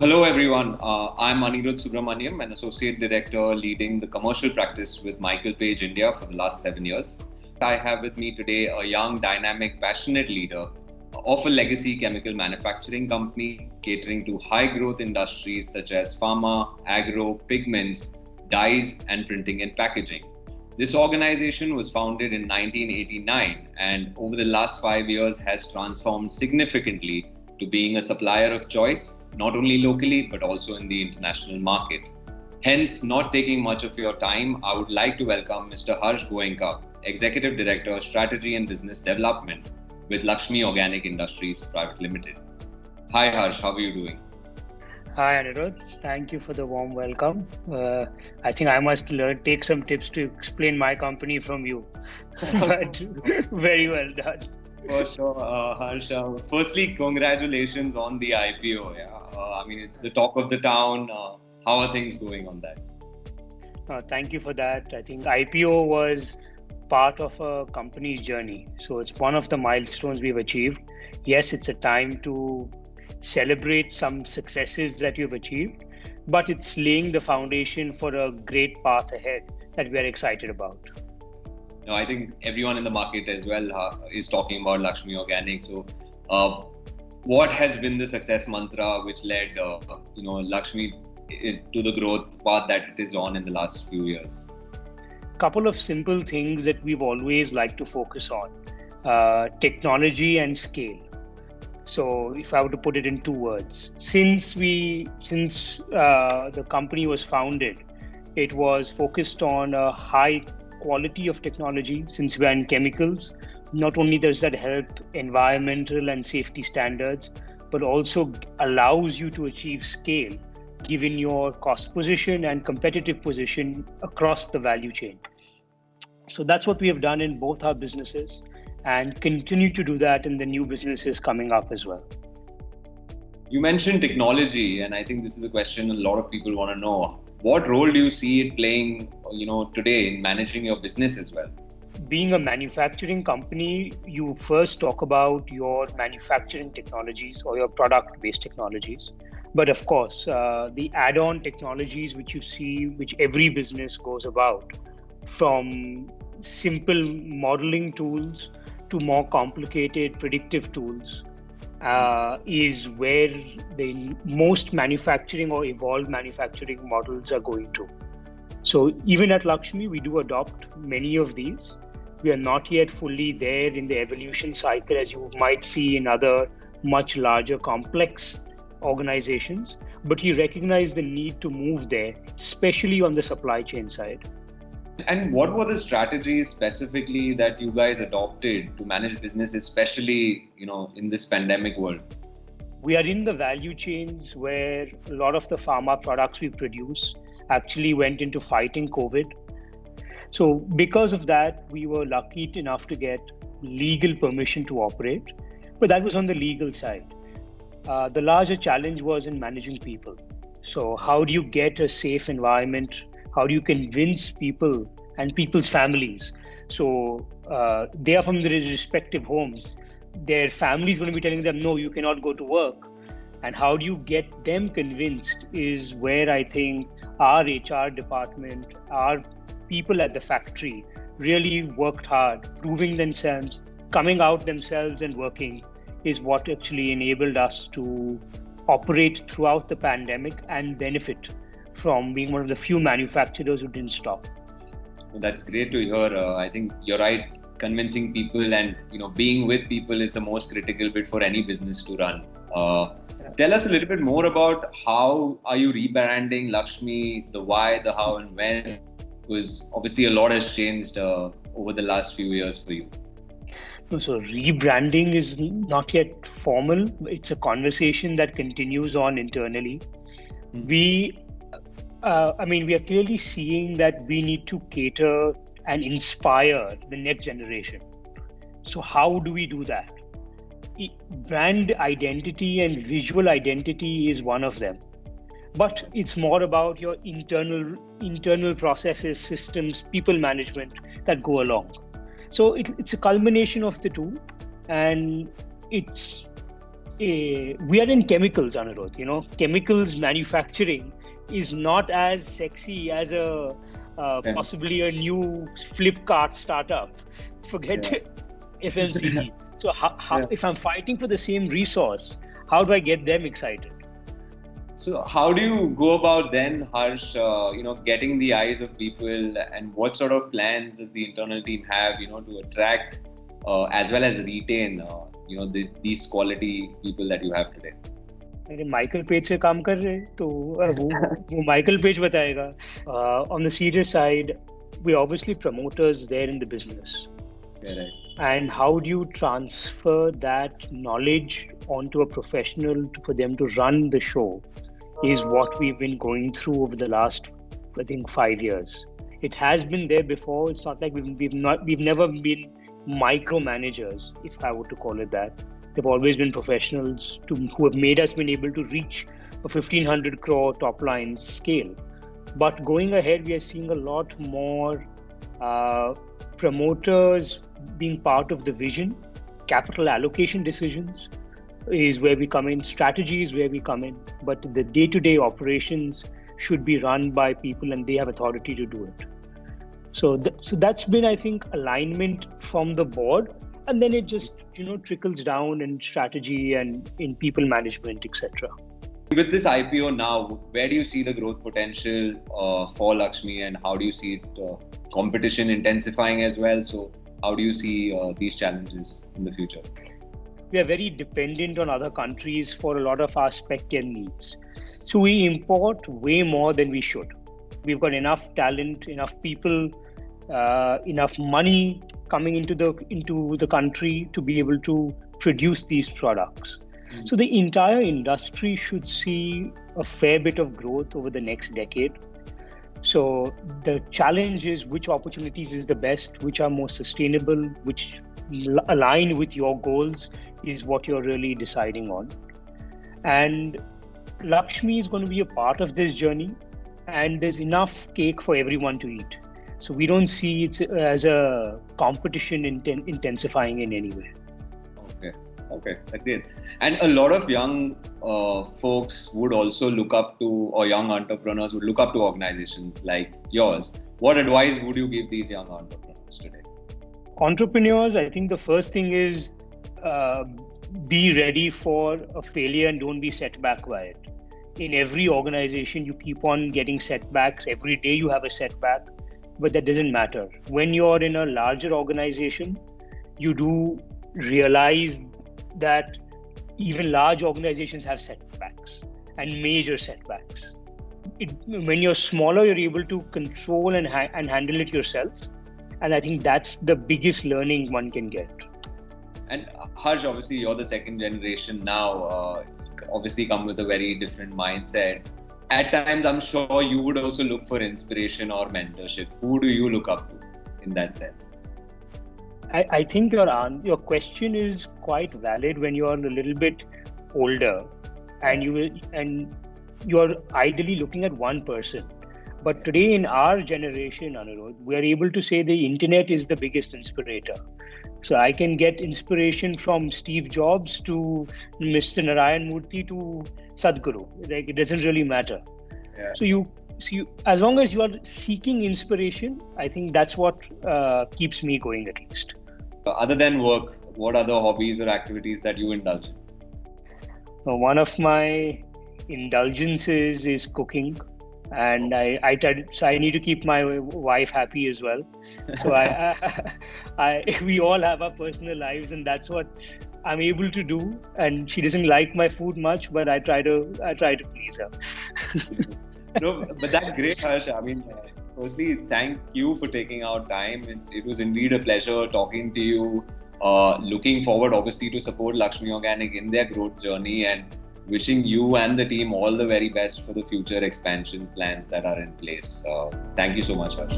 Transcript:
Hello, everyone. I'm Anirudh Subramaniam, an associate director leading the commercial practice with michaelpage India for the last 7 years. I have with me today a young, dynamic, passionate leader of a legacy chemical manufacturing company catering to high growth industries such as pharma, agro, pigments, dyes, and printing and packaging. This organization was founded in 1989 and over the last 5 years has transformed significantly to being a supplier of choice, not only locally but also in the international market. Hence, not taking much of your time, I would like to welcome Mr. Goenka, Executive Director, Strategy and Business Development with Laxmi Organic Industries Private Limited. Hi Harsh, how are you doing? Hi Anirudh, thank you for the warm welcome. I think I must take some tips to explain my company from you, but very well done. For sure, Harsh. Firstly, congratulations on the IPO. Yeah, it's the talk of the town. How are things going on that? Thank you for that. I think IPO was part of a company's journey. So it's one of the milestones we've achieved. Yes, it's a time to celebrate some successes that you've achieved, but it's laying the foundation for a great path ahead that we're excited about. I think everyone in the market as well is talking about Laxmi Organic. So, what has been the success mantra which led, Laxmi to the growth path that it is on in the last few years? Couple of simple things that we've always liked to focus on: technology and scale. So, if I were to put it in two words, since the company was founded, it was focused on a high quality of technology. Since we are in chemicals, not only does that help environmental and safety standards, but also allows you to achieve scale given your cost position and competitive position across the value chain. So that's what we have done in both our businesses and continue to do that in the new businesses coming up as well. You mentioned technology, and I think this is a question a lot of people want to know. What role do you see it playing, today in managing your business as well? Being a manufacturing company, you first talk about your manufacturing technologies or your product-based technologies. But of course, the add-on technologies which you see, which every business goes about, from simple modeling tools to more complicated predictive tools, is where the most manufacturing or evolved manufacturing models are going to. So even at Laxmi, we do adopt many of these. We are not yet fully there in the evolution cycle as you might see in other much larger complex organizations, but we recognize the need to move there, especially on the supply chain side. And what were the strategies specifically that you guys adopted to manage business, especially, in this pandemic world? We are in the value chains where a lot of the pharma products we produce actually went into fighting COVID. So because of that, we were lucky enough to get legal permission to operate, but that was on the legal side. The larger challenge was in managing people. So how do you get a safe environment? How do you convince people and people's families? So they are from their respective homes. Their family is going to be telling them, no, you cannot go to work. And how do you get them convinced is where I think our HR department, our people at the factory really worked hard, proving themselves, coming out themselves and working is what actually enabled us to operate throughout the pandemic and benefit from being one of the few manufacturers who didn't stop. That's great to hear. I think you're right. Convincing people and being with people is the most critical bit for any business to run. Tell us a little bit more about how are you rebranding Laxmi, the why, the how, and when. Because obviously a lot has changed over the last few years for you. So rebranding is not yet formal. It's a conversation that continues on internally. We are clearly seeing that we need to cater and inspire the next generation. So how do we do that? Brand identity and visual identity is one of them. But it's more about your internal processes, systems, people management that go along. So it's a culmination of the two, and it's we are in chemicals, Anirudh. Chemicals manufacturing is not as sexy as possibly a new Flipkart startup. Forget FMCG. So if I'm fighting for the same resource, how do I get them excited? So how do you go about then, Harsh, getting the eyes of people, and what sort of plans does the internal team have, to attract as well as retain, these quality people that you have today? अरे Michael page से काम कर रहे तो वो Michael page बताएगा. On the serious side, we're obviously promoters there in the business. Right. And how do you transfer that knowledge onto a professional for them to run the show is what we've been going through over the last, I think, 5 years. It has been there before. It's not like we've never been micromanagers, if I were to call it that. They've always been professionals who have made us been able to reach a 1,500 crore top line scale. But going ahead, we are seeing a lot more promoters being part of the vision. Capital allocation decisions is where we come in. Strategy is where we come in. But the day-to-day operations should be run by people, and they have authority to do it. So that's been, I think, alignment from the board, and then it just trickles down in strategy and in people management, etc. With this IPO now, where do you see the growth potential for Laxmi, and how do you see it, competition intensifying as well? So how do you see these challenges in the future? We are very dependent on other countries for a lot of our spec chem needs. So we import way more than we should. We've got enough talent, enough people, enough money coming into the country to be able to produce these products. Mm-hmm. So the entire industry should see a fair bit of growth over the next decade. So the challenge is which opportunities is the best, which are more sustainable, which align with your goals is what you're really deciding on. And Laxmi is going to be a part of this journey, and there's enough cake for everyone to eat. So we don't see it as a competition intensifying in any way. Okay, that's great. And a lot of young folks would also look up to, or young entrepreneurs would look up to organizations like yours. What advice would you give these young entrepreneurs today? Entrepreneurs, I think the first thing is be ready for a failure and don't be set back by it. In every organization, you keep on getting setbacks. Every day you have a setback, but that doesn't matter. When you're in a larger organization, you do realize that even large organizations have setbacks and major setbacks. When you're smaller, you're able to control and handle it yourself. And I think that's the biggest learning one can get. And Harsh, obviously you're the second generation now, obviously come with a very different mindset. At times, I'm sure you would also look for inspiration or mentorship. Who do you look up to in that sense? I think your question is quite valid when you're a little bit older and you're ideally looking at one person. But today in our generation, Anirudh, we are able to say the internet is the biggest inspirator. So I can get inspiration from Steve Jobs to Mr. Narayan Murthy to Sadhguru. Like, it doesn't really matter. Yeah. So you as long as you are seeking inspiration, I think that's what keeps me going at least. Other than work, what other hobbies or activities that you indulge in? One of my indulgences is cooking. And I need to keep my wife happy as well. So we all have our personal lives, and that's what I'm able to do. And she doesn't like my food much, but I try to please her. No, but that's great, Harsh. I mean, firstly, thank you for taking our time. It was indeed a pleasure talking to you. Looking forward, obviously, to support Laxmi Organic in their growth journey, and wishing you and the team all the very best for the future expansion plans that are in place. Thank you so much, Harsh.